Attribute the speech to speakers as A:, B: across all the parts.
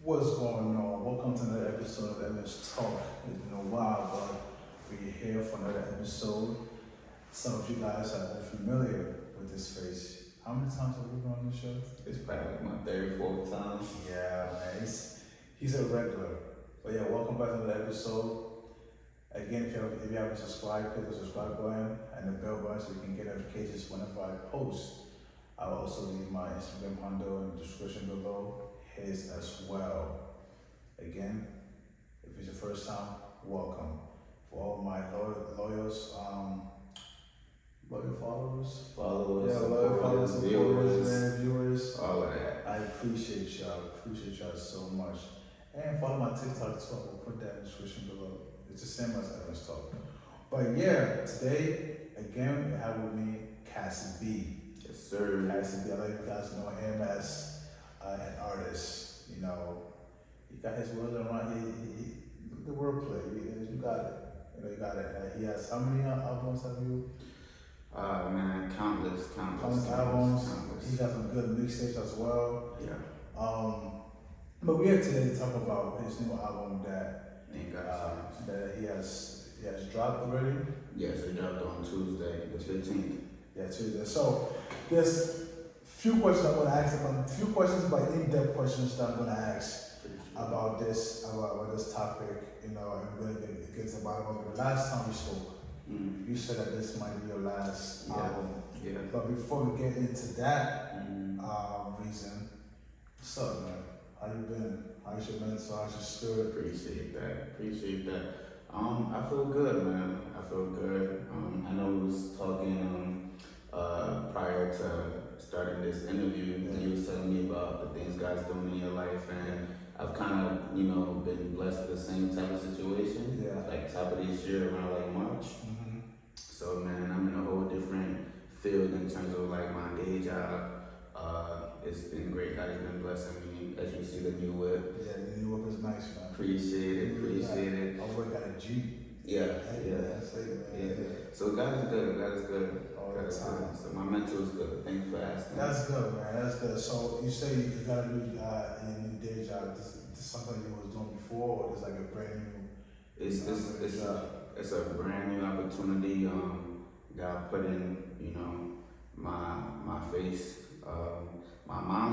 A: What's going on? Welcome to another episode of MS Talk. It's been a while, but we're here for another episode. Some of you guys are familiar with this face. How many times have we been on the show?
B: It's probably like my third, fourth time.
A: Yeah, man. He's a regular. But yeah, welcome back to another episode. Again, if you haven't subscribed, click the subscribe button and the bell button so you can get notifications whenever I post. I'll also leave my Instagram handle in the description below, his as well. Again, if it's your first time, welcome. For all my loyal followers, loyal followers, supporters, man, viewers,
B: all of that.
A: I appreciate y'all so much. And follow my TikTok too. I'll put that in the description below. It's the same as Evans Talk. But yeah, today again we have with me Cassi B.
B: Yes, sir.
A: Cassi B. I know you guys know him as an artist. You know, he got his words around. He the wordplay. You got it. You got it. He has how many albums have you?
B: Man, countless
A: albums. He got some good mixtapes as well.
B: Yeah.
A: But we're here today to talk about his new album that he has dropped already.
B: Yes, it dropped on Tuesday, the 15th.
A: Yeah, Tuesday. So there's few questions I'm gonna ask about, few questions, but in-depth questions that I'm gonna ask about this topic. You know, and we're gonna get to the bottom of it. The last time we spoke, you said that this might be your last album.
B: Yeah.
A: But before we get into that reason, what's up, man? How you been? How's your mental? How's your spirit?
B: Appreciate that. I feel good, man. I feel good. I know we was talking prior to starting this interview, and you was telling me about the things God's doing in your life, and I've kind of, been blessed with the same type of situation.
A: Yeah.
B: Like top of this year around like March. So man, I'm in a whole different field in terms of like my day job. It's been great. God has been blessing me. As you see the new whip.
A: Yeah, the new whip is nice, man.
B: Appreciate it.
A: I work at a Jeep.
B: Yeah.
A: Yeah.
B: So God is good.
A: All the time.
B: So my mental is good. Thanks for asking.
A: That's good, man. That's good. So you say you got a new day job. This something you was doing before, or just like a brand new?
B: It's a brand new opportunity. God put in, my face. My mom,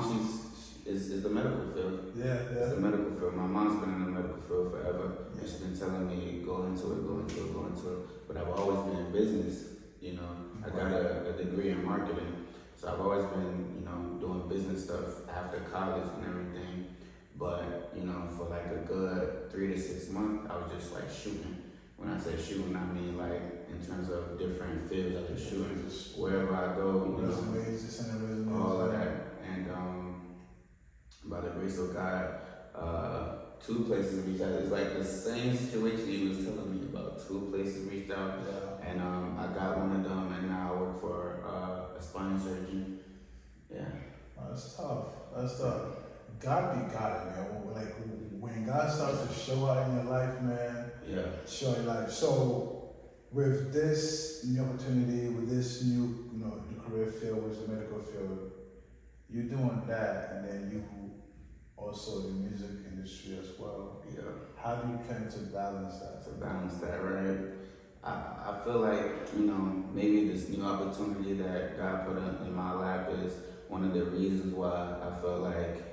B: is the medical field.
A: Yeah.
B: It's the medical field. My mom's been in the medical field forever. And she's been telling me, go into it. But I've always been in business, I got a degree in marketing. So I've always been, doing business stuff after college and everything. But, for like a good 3 to 6 months, I was just like shooting. When I say shooting, I mean like in terms of different fields, I was shooting wherever I go, all of that. And by the grace of God, 2 places reached out. It's like the same situation he was telling me about. 2 places reached out, and I got one of them, and now I work for a spine surgeon. Yeah.
A: That's tough. God be God, man. Like when God starts to show out in your life, man.
B: Yeah.
A: Show your life. So with this new opportunity, with this new, the career field, which is the medical field, you're doing that, and then you also the music industry as well.
B: Yeah.
A: How do you plan to balance that?
B: Right? I feel like, maybe this new opportunity that God put in my lap is one of the reasons why I feel like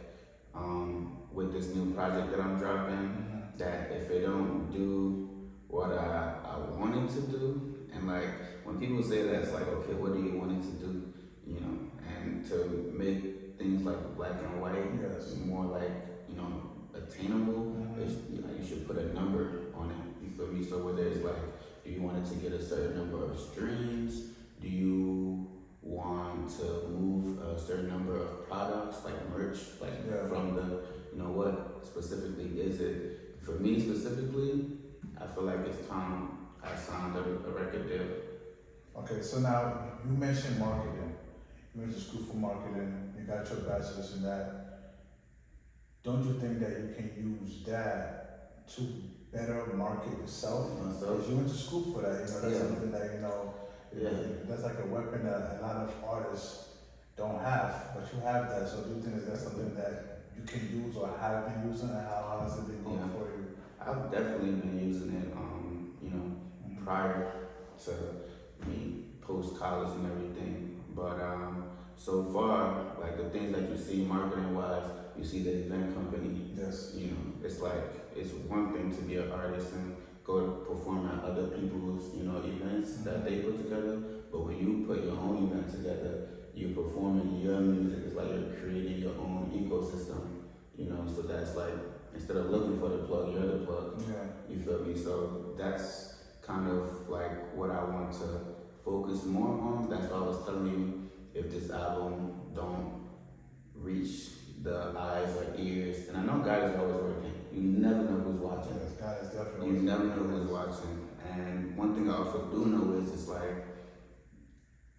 B: with this new project that I'm dropping, that if it don't do what I want it to do, and like when people say that, it's like, okay, what do you want it to do? And to make things like black and white more like, attainable, you should put a number on it. You feel me? So whether it's like, do you want it to get a certain number of streams? Do you want to move a certain number of products, like merch, from the, what specifically is it? For me specifically, I feel like it's time I signed a record deal.
A: Okay, so now you mentioned marketing. You went to school for marketing. You got your bachelor's in that. Don't you think that you can use that to better market yourself? Because you went to school for that. That's something that that's like a weapon that a lot of artists don't have, but you have that. So do you think that's something that you can use or have been using, and how has it been going
B: Yeah.
A: for you?
B: I've definitely been using it, you know, prior to me post college and everything. But so far, like the things that you see marketing wise, you see the event company.
A: Yes.
B: You know, it's like it's one thing to be an artist and go to perform at other people's, events that they put together. But when you put your own event together, you're performing your music. It's like you're creating your own ecosystem. So that's like instead of looking for the plug, you're the plug.
A: Yeah.
B: You feel me? So that's kind of like what I want to focus more on. That's why I was telling you, if this album don't reach the eyes or ears, and I know God is always working. You never know who's watching.
A: Yes, God is definitely.
B: You never know who's watching. And one thing I also do know is it's like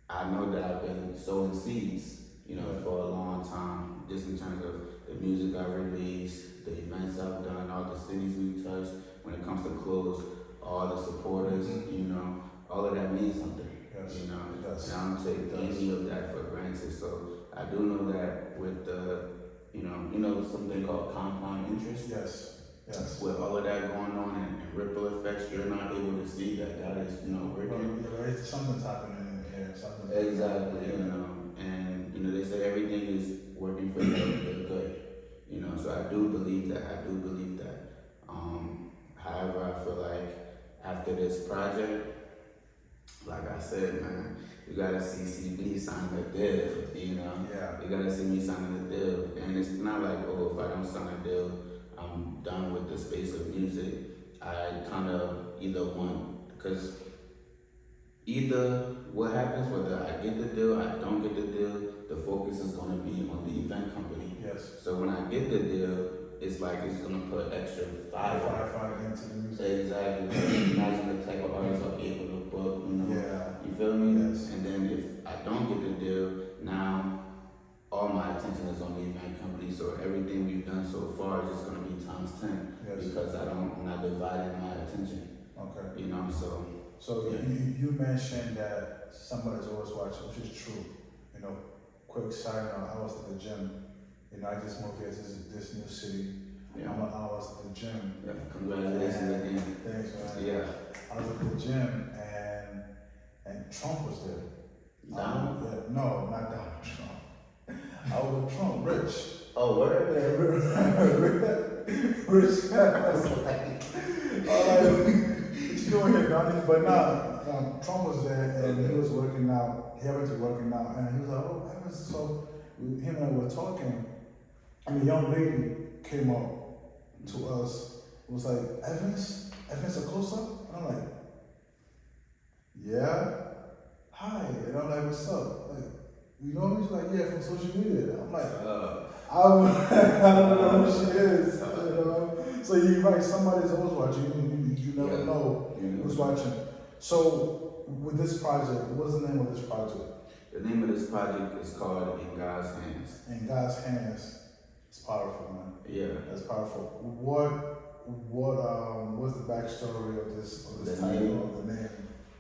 B: I know that I've been sowing seeds, for a long time, just in terms of the music I released, the events I've done, all the cities we touched. When it comes to clothes, all the supporters, all of that means something.
A: Yes.
B: And I
A: Yes.
B: don't take any of that for granted. So I do know that with the, something called compound interest.
A: Yes. Yes.
B: With all of that going on and ripple effects, you're not able to see that God is, working.
A: Well, right, something's happening in here. Something.
B: Exactly, and they say everything is working for the good, So I do believe that. However, I feel like after this project, like I said, man, you gotta see CB sign the deal,
A: Yeah.
B: You gotta see me signing the deal, and it's not like, oh, if I don't sign a deal, I'm done with the space of music. I kind of either want, because either what happens, whether I get the deal, I don't get the deal, the focus is going to be on the event company.
A: Yes.
B: So when I get the deal, it's like it's going to put extra fire
A: into the music.
B: Exactly. Imagine the type of artists I'll be able to book,
A: Yeah.
B: You feel me?
A: Yes.
B: And then if I don't get the deal, now all my attention is on the event company. So everything we've done so far is just going to be times 10
A: Yes.
B: because I'm not dividing my attention.
A: Okay.
B: So yeah.
A: you mentioned that somebody's always watching, which is true. Quick side note, I was at the gym. I just moved here to this new city.
B: Yeah.
A: I was at the gym.
B: Yeah, congratulations again.
A: Thanks, man.
B: Yeah.
A: I was at the gym and Trump was there.
B: Donald?
A: No, not Donald Trump. I was with Trump, Rich.
B: Oh, where?
A: Rich. I was like, what you doing here, Donnie? But Trump was there and he was working out. He happened to be working out, and he was like, "Oh, Evans." So him and I were talking, and a young lady came up to us. It was like, Evans a close-up? And I'm like, yeah. Hi. And I'm like, what's up? Like, you know me? She's like, yeah, from social media. I'm like, I don't know who she is. So you're right, somebody's always watching. You never know who's watching. So with this project, what's the name of this project?
B: The name of this project is called In God's Hands.
A: In God's Hands. It's powerful, man.
B: Yeah.
A: That's powerful. What's the backstory of this title of the name?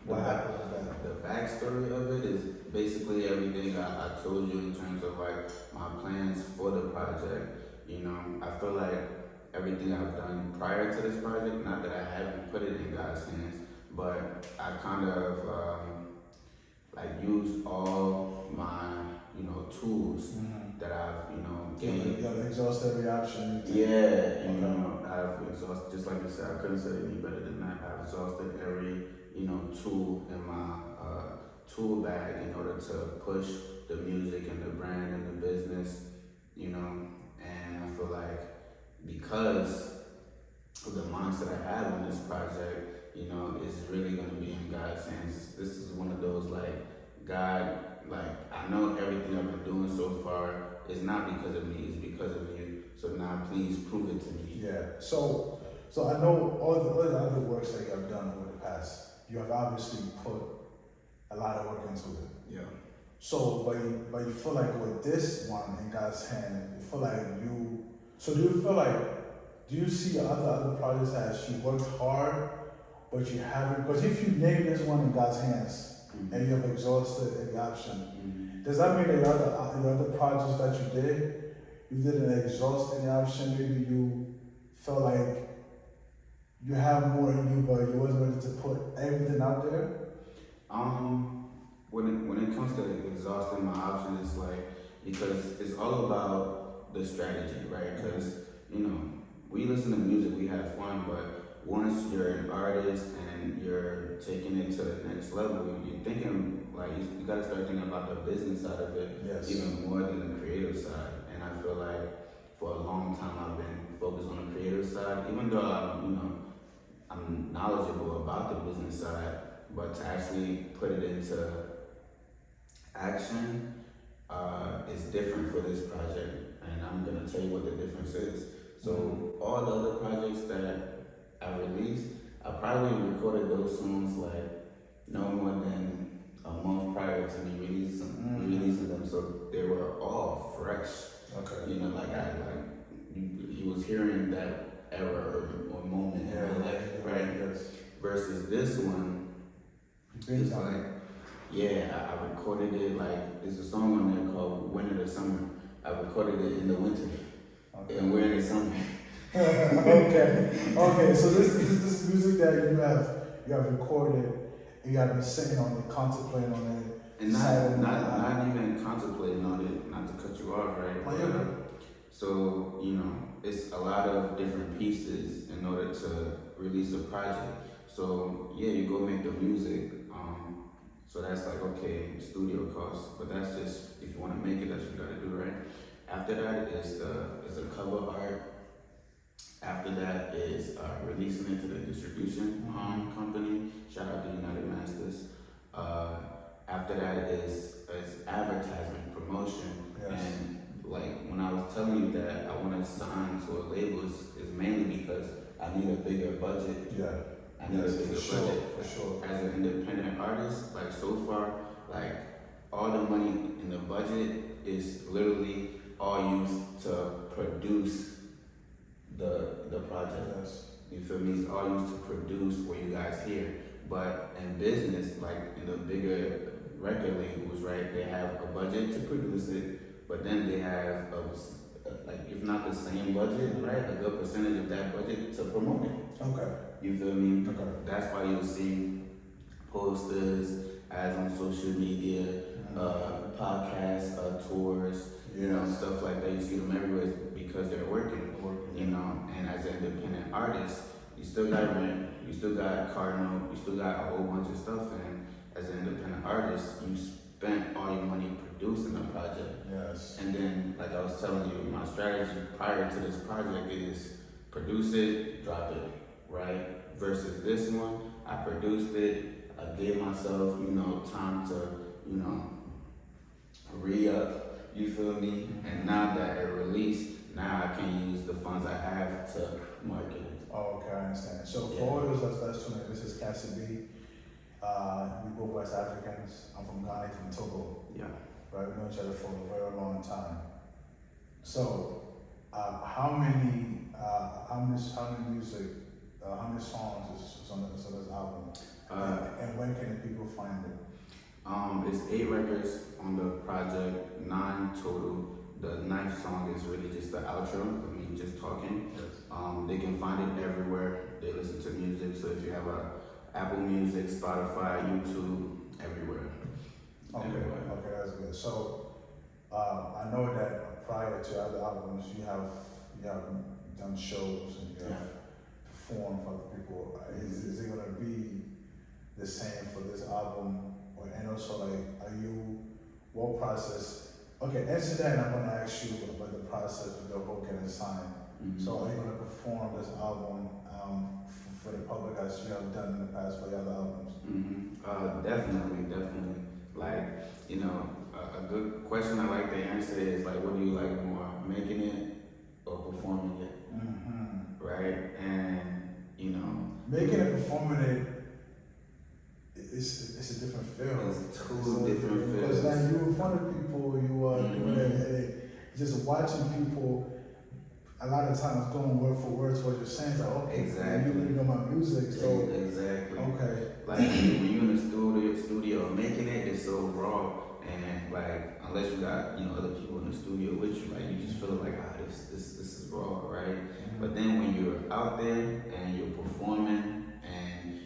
A: What happened with that?
B: The backstory of it is basically everything I told you in terms of like my plans for the project. I feel like everything I've done prior to this project, not that I haven't put it in God's hands, but I kind of used all my tools that I've gained.
A: You have exhausted every option.
B: Yeah, I've exhausted, just like you said, I couldn't say it any better than that. I've exhausted every tool in my tool bag in order to push the music and the brand and the business, and I feel like because of the mindset I have on this project, it's really going to be in God's hands. This is one of those God, I know everything I've been doing so far is not because of me, it's because of you. So now please prove it to me.
A: Yeah. So I know all the other works that you have done over the past, you have obviously put a lot of work into it.
B: Yeah.
A: So, but you feel like with this one in God's hand, you feel like do you see other projects as you worked hard, but you haven't? Because if you name this one in God's hands and you have exhausted every option, does that mean that your other projects that you did, you didn't exhaust any option, maybe you felt like you have more in you, but you wasn't ready to put everything out there?
B: When it comes to exhausting my options, it's like, because it's all about the strategy, right? Because, you know, we listen to music, we have fun, but once you're an artist and you're taking it to the next level, you're thinking, like, you gotta start thinking about the business side of it,
A: Yes.
B: even more than the creative side. And I feel like for a long time I've been focused on the creative side, even though I'm knowledgeable about the business side, but to actually put it into action is different for this project, and I'm gonna tell you what the difference is. So all the other projects that I released, I probably recorded those songs like no more than a month prior to me releasing them, so they were all fresh.
A: Okay.
B: You know, like you was hearing that era or moment in my life, right?
A: Yes.
B: Versus this one, it's like, yeah, I recorded it, like, there's a song on there called Winter to Summer. I recorded it in the winter, and we're in the summer.
A: Okay, so this music that you have recorded, and you have been sitting on it, contemplating on it.
B: And not even contemplating on it, not to cut you off, right? So, you know, it's a lot of different pieces in order to release a project. So, yeah, you go make the music. So that's like, okay, studio costs, but that's just, if you want to make it, that's what you gotta do, right? After that is the cover art. After that is releasing it to the distribution company. Shout out to United Masters. After that is advertisement, promotion.
A: Yes.
B: And like when I was telling you that I want to sign to a label is mainly because I need a bigger budget.
A: Yeah.
B: I need a bigger budget.
A: For sure.
B: As an independent artist, like so far, like all the money in the budget is literally all used to produce the project.
A: Yes.
B: You feel me? It's all used to produce what you guys hear. But in business, like in the bigger record labels, right, they have a budget to produce it, but then they have like if not the same budget, right, a good percentage of that budget to promote it.
A: Okay.
B: You feel me?
A: Okay.
B: That's why you'll see posters, ads on social media, podcasts, tours, you know, stuff like that. You see them everywhere because they're working. You know, and as an independent artist, you still got rent, you still got car note, you still got a whole bunch of stuff. And as an independent artist, you spent all your money producing a project.
A: Yes.
B: And then, like I was telling you, my strategy prior to this project is produce it, drop it, right? Versus this one, I produced it, I gave myself, you know, time to, you know, re-up, you feel me? And now that it released, now I can use the funds I have to market it.
A: Oh, okay, I understand. So for all those that's tuning in, this is Cassi B. We both West Africans. I'm from Ghana, from Togo.
B: Yeah.
A: Right, we know each other for a very long time. So, how many music, how many songs is on this album? And when can the people find it?
B: It's 8 records on the project, 9 total. The 9th song is really just the outro, I mean, just talking.
A: Yes.
B: They can find it everywhere they listen to music. So if you have Apple Music, Spotify, YouTube, everywhere.
A: Okay, that's good. So, I know that prior to other albums, you have done shows and you have performed for other people. Is it gonna be the same for this album? And also, like, what process? Okay, answer that, and I'm gonna ask you about the process of the whole getting signed.
B: Mm-hmm.
A: So, are you gonna perform this album for the public as you have done in the past for your other albums?
B: Mm-hmm. Definitely. Like, you know, a good question I like to answer is like, what do you like more, making it or performing it?
A: Mm-hmm.
B: Right? And you know,
A: making it, performing it, it's a different feel.
B: It's two different feels.
A: Because like you in front of people, you are doing it, just watching people. A lot of times going word for word to what you're saying, like, okay,
B: exactly.
A: You really know my music, so
B: exactly.
A: okay.
B: Like when you're in the studio making it, it's so raw, And like, unless you got, you know, other people in the studio with you, like, you just feel like, this is raw, right? But then when you're out there and you're performing and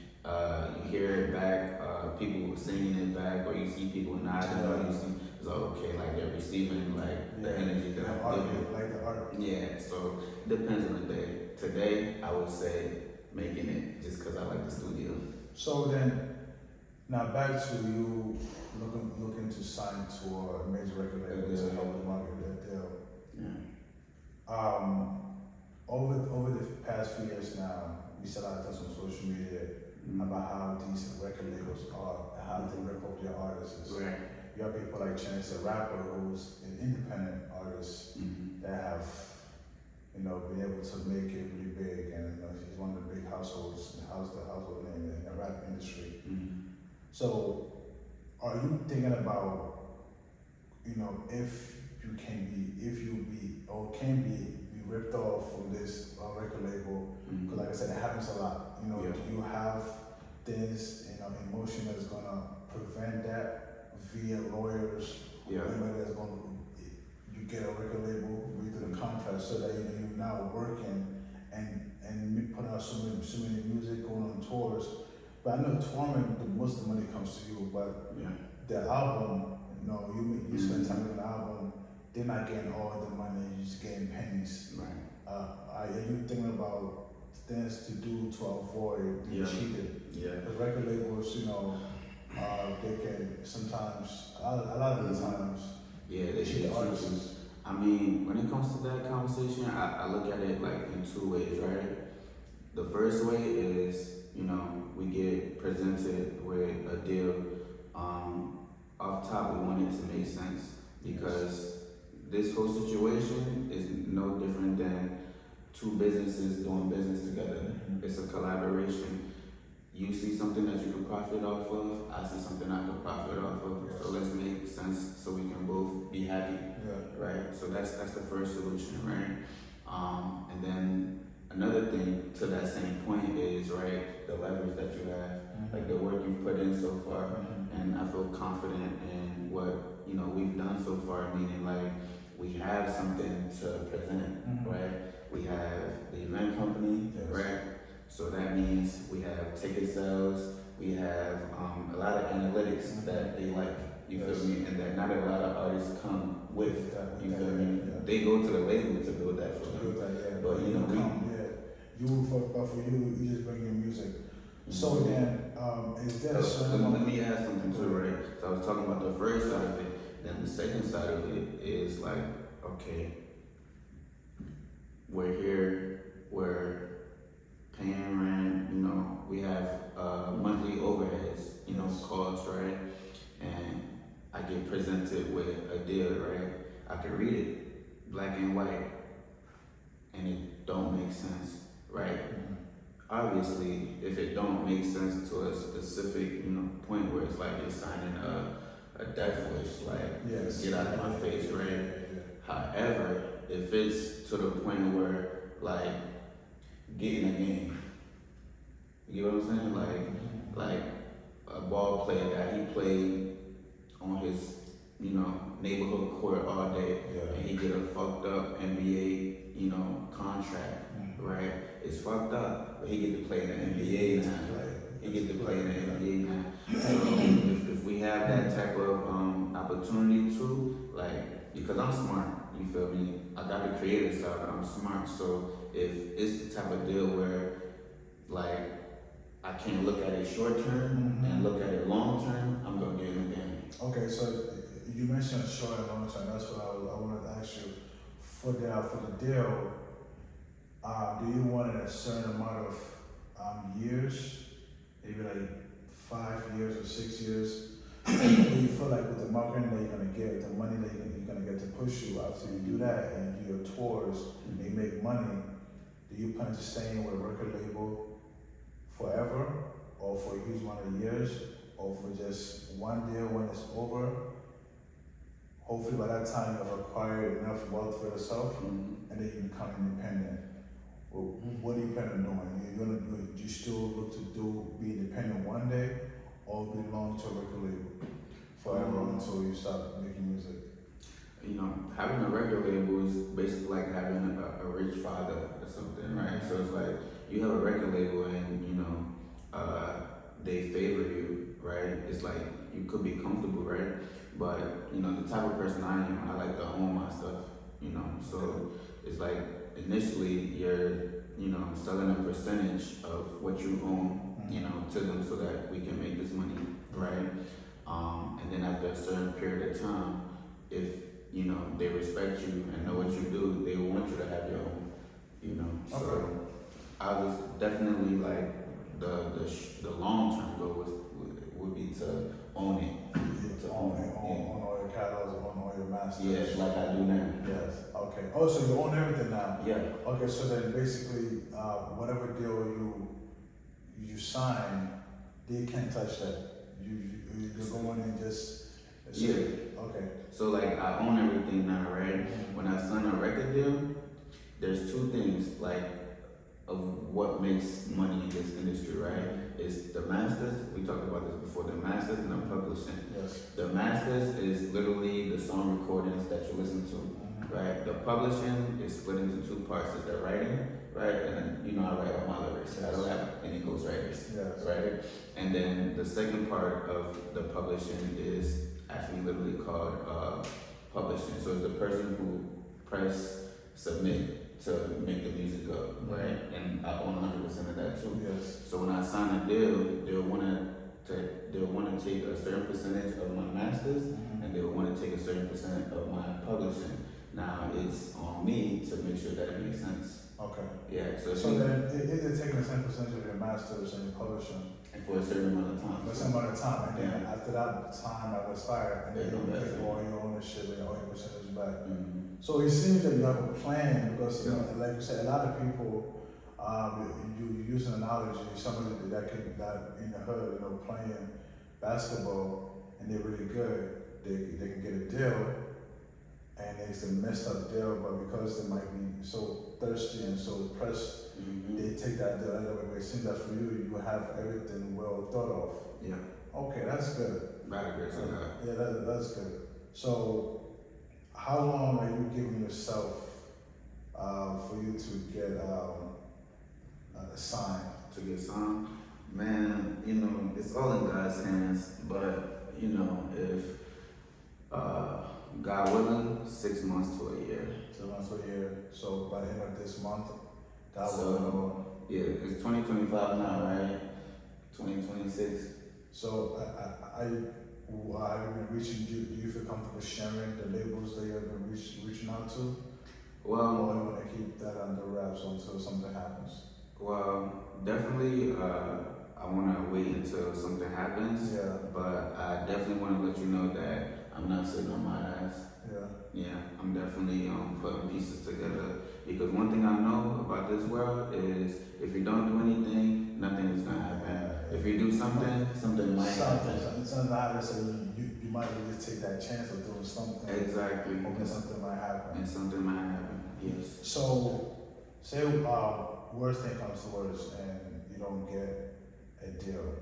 B: you hear it back, people singing it back, or you see people nodding, or you see, it's like, okay, like they're receiving like the energy that I'm giving.
A: Like the art.
B: Yeah, so it depends on the day. Today, I would say making it just because I like the studio.
A: So then, now back to you looking to sign to a major record label to help with market that deal.
B: Yeah.
A: Over the past few years now, we see a lot of things on social media about how these record labels are, how they rip up their artists.
B: Right.
A: You have people like Chance the Rapper, who's an independent artist that have, you know, been able to make it really big, and you know, he's one of the big household name in the rap industry. So, are you thinking about, you know, if you can be ripped off from this record label? Because like I said, it happens a lot. You know, do you have things, you know, emotion that's gonna prevent that via lawyers? Anybody that's gonna, you get a record label, read through the contract, so that you know you're now working and putting out so many music, going on tours. But I know touring, most of the money comes to you, but the album, you know, you spend time with an album, they're not getting all the money, you're just getting pennies.
B: Right.
A: Are you thinking about things to do to avoid being cheated? The record labels, you know, they can sometimes, a lot of the times,
B: they
A: cheat
B: should
A: artists.
B: I mean, when it comes to that conversation, I look at it like in two ways, right? The first way is, you know, we get presented with a deal. Off top, we want it to make sense because this whole situation is no different than two businesses doing business together. It's a collaboration. You see something that you can profit off of, I see something I can profit off of. So let's make sense so we can both be happy, right? So that's the first solution, right? And then another thing to that same point is, right, the leverage that you have, like the work you've put in so far, and I feel confident in what, you know, we've done so far, meaning like we have something to present, right? We have the event company, right? So that means we have ticket sales, we have a lot of analytics that they like, you feel me? And that not a lot of artists come with, you feel me? They go to the label to build that for them. But you know,
A: but for you, you just bring your music. So then, is there a certain...
B: Let me add something too, right? So I was talking about the first side of it, then the second side of it is like, okay, we're here, we're paying rent, you know, we have monthly overheads, you know, costs, right? And I get presented with a deal, right? I can read it, black and white, and it don't make sense, right? Obviously, if it don't make sense to a specific, you know, point where it's like you're signing a death wish, like get out of my face, right? However, if it's to the point where like getting a game, you know what I'm saying? Like a ball player that he played on his, you know, neighborhood court all day, and he get a fucked up NBA, you know, contract, right? It's fucked up, but he get to play in the NBA now. He get to play in the NBA now. So if we have that type of opportunity too, like, because I'm smart, you feel me? I got the creative side, but I'm smart. So if it's the type of deal where, like, I can't look at it short term and look at it long term, I'm gonna get in the game.
A: Okay, so you mentioned short and long term. That's what I wanted to ask you. For the deal, do you want a certain amount of years, maybe like 5 years or 6 years? Do you feel like with the marketing that you're gonna get, the money that you're gonna get to push you after you do that and you do your tours and you make money, do you plan to stay in with a record label forever, or for a huge amount of years, or for just one deal when it's over? Hopefully by that time you have acquired enough wealth for yourself and then you become independent. Well, what do you plan on doing? Do you still look to be independent one day, or belong to a record label? forever until you start making music?
B: You know, having a record label is basically like having a rich father or something, right? So it's like you have a record label and, you know, they favor you, right? It's like you could be comfortable, right? But, you know, the type of person I am, I like to own my stuff, you know? So it's like initially you're, you know, selling a percentage of what you own, you know, to them so that we can make this money, right? And then after a certain period of time, if you know they respect you and know what you do, they want you to have your own, you know. So I was definitely like the long term goal would be to own it,
A: To own all your catalogs, own all your masters.
B: Yes, like I do now.
A: Yes. Okay. Oh, so you own everything now?
B: Yeah.
A: Okay, so then basically, whatever deal you sign, they can't touch that. You're going and just.
B: Yeah.
A: Okay.
B: So like I own everything now, right? When I sign a record deal, there's two things like of what makes money in this industry, right? It's the masters. We talked about this before. The masters and the publishing.
A: Yes.
B: The masters is literally the song recordings that you listen to, right? The publishing is split into two parts. It's the writing, right? And then, you know, I write all my lyrics. I don't have any ghostwriters, right? And then the second part of the publishing is actually literally called publishing. So it's the person who press submit to make the music go, right? And I own 100% of that too.
A: Yes.
B: So when I sign a deal, they'll want to take a certain percentage of my masters, and they'll want to take a certain percent of my publishing. Now it's on me to make sure that it makes sense.
A: Okay.
B: Yeah. So
A: then if they're taking a certain percentage of your masters and your publishing,
B: and for a certain amount of time.
A: For a certain amount of time, and then after that time I will expire, and then you get all your ownership and all your percentage back. So it seems that you have a plan because, you know, like you said, a lot of people, you use an analogy, somebody that in the hood, you know, playing basketball and they're really good, they can get a deal, and it's a messed up deal, but because they might be so thirsty and so pressed, they take that deal anyway. But it seems that for you, you have everything well thought of.
B: Yeah.
A: Okay, that's good.
B: By the grace of God.
A: Yeah, that's good. So, how long are you giving yourself for you to get signed?
B: To get signed? Man, you know, it's all in God's hands, but, you know, if God willing, 6 months to a year.
A: 6 months to a year. So, by the end of this month, God willing.
B: Yeah, it's 2025 now, right? 2026.
A: So, have you been reaching, do you feel comfortable sharing the labels that you have been reaching out to?
B: Well,
A: or you want to keep that under wraps until something happens?
B: Well, definitely, I want to wait until something happens.
A: Yeah.
B: But I definitely want to let you know that I'm not sitting on my ass.
A: Yeah.
B: Yeah, I'm definitely putting pieces together, because one thing I know about this world is if you don't do anything, nothing is gonna happen. If you do something, something might happen.
A: Something happens, so you might as well just take that chance of doing something.
B: Exactly.
A: Hoping something might happen.
B: And something might happen. Yes.
A: So, say worst thing comes to worst and you don't get a deal.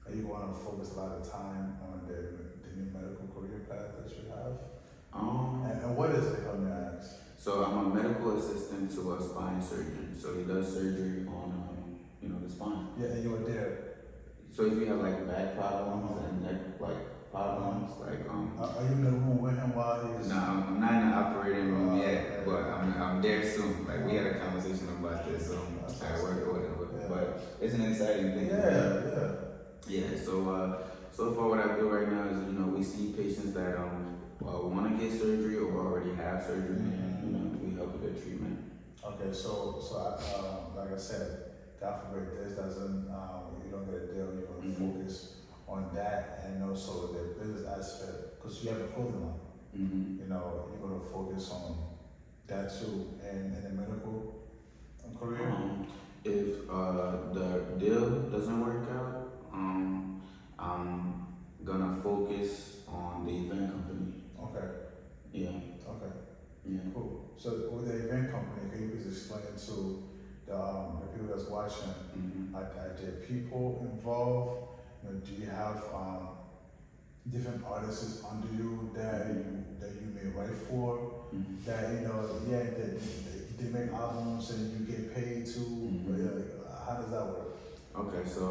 A: Are you going to focus a lot of time on the new medical career path that you have? And what is it, let me ask?
B: So I'm a medical assistant to a spine surgeon. So he does surgery on, the spine.
A: Yeah, and you were there.
B: So if you have like back problems and neck problems,
A: are you in the room with him while he's?
B: No, I'm not in the operating room yet, but I'm there soon. Like we had a conversation about this, so I work or whatever. Yeah. But it's an exciting thing. Yeah. So far what I do right now is, we see patients that want to get surgery or already have surgery, and we help with their treatment. Okay,
A: so like I said, God forbid this doesn't, you don't get a deal, you're going to focus on that, and also the business aspect, because you have a clothing line. You're going to focus on that too, and the medical career.
B: If the deal doesn't work out, I'm gonna focus on the event company. Okay. Yeah.
A: Okay.
B: Yeah.
A: Cool. So with the event company, can you please explain to the people that's watching? Are there people involved do you have different artists under you that you may write for?
B: Mm-hmm.
A: That they make albums and you get paid too.
B: Mm-hmm.
A: How does that work?
B: Okay, so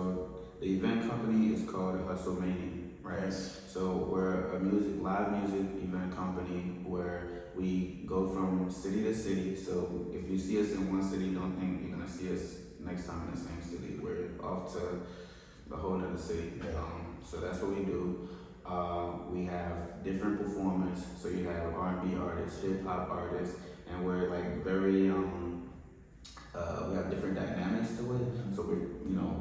B: the event company is called Hustle Mania, right?
A: Yes.
B: So we're a live music event company where we go from city to city. So if you see us in one city, don't think you're gonna see us next time in the same city. We're off to the whole other city.
A: Yeah.
B: So that's what we do. We have different performers. So you have R&B artists, hip hop artists, and we're like very we have different dynamics to it. So we're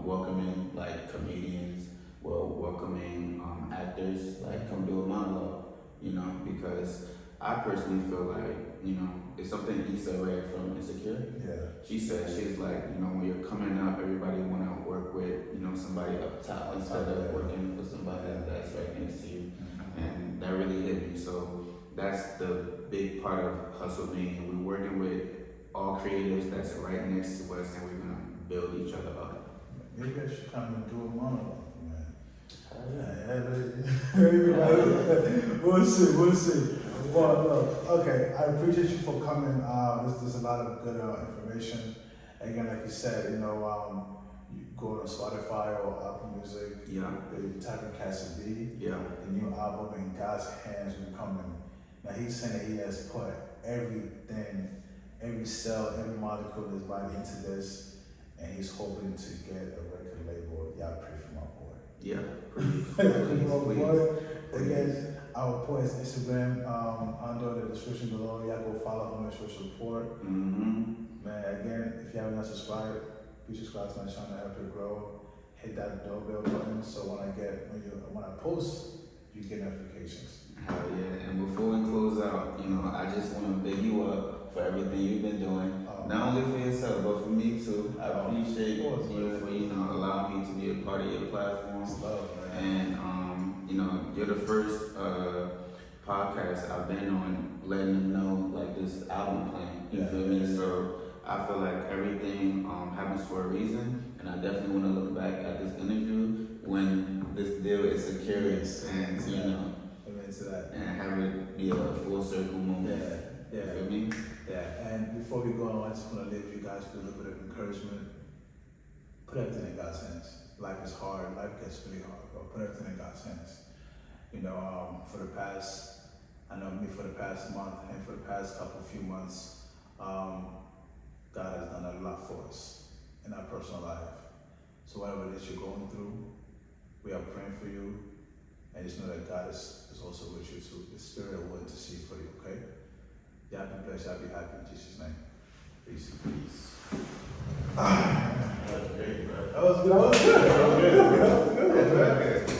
B: welcoming like comedians, we're welcoming actors, like come do a monologue, because I personally feel like it's something Issa read from Insecure.
A: Yeah.
B: She said she's like when you're coming up, everybody want to work with somebody up top instead of working for somebody that's right next to you, and that really hit me. So that's the big part of Hustle Mania. We're working with all creatives that's right next to us, and we're gonna build each other up.
A: Maybe I should come and do a monologue, man. We'll see. Well, look, okay, I appreciate you for coming. There's a lot of good information. Again, like you said, you go on Spotify or Apple Music.
B: Yeah.
A: You type in Cassi B.
B: Yeah.
A: The new album in God's hands will be coming. Now he's saying that he has put everything, every cell, every molecule of his body into this, and he's hoping to get a record label. Y'all pray for my boy.
B: Yeah. Please.
A: Again, I'll put his Instagram under the description below. Y'all go follow him and show support.
B: Mm-hmm.
A: Man, again, if you haven't subscribed, please subscribe to my channel, help it grow. Hit that doorbell button so when I post, you get notifications.
B: Hell yeah! And before we close out, I just want to big you up for everything you've been doing. Not only for yourself, but for me too. I appreciate you for allowing me to be a part of your platform.
A: Love, man.
B: And you're the first podcast I've been on letting them know like this album plan. You feel me? So I feel like everything happens for a reason, and I definitely want to look back at this interview when this deal is secured and and have it be a full circle moment.
A: Yeah.
B: You feel me?
A: Yeah. And before we go on, I just want to leave you guys with a little bit of encouragement. Put everything in God's hands. Life is hard. Life gets really hard, but put everything in God's hands. For the past month and for the past few months, God has done a lot for us in our personal life. So whatever it is you're going through, we are praying for you, and just know that God is also with you too. The Spirit of willing to see for you, okay? Y'all be blessed, y'all be happy in Jesus' name. Peace.
B: That was great, bro.
A: That was good. That was good.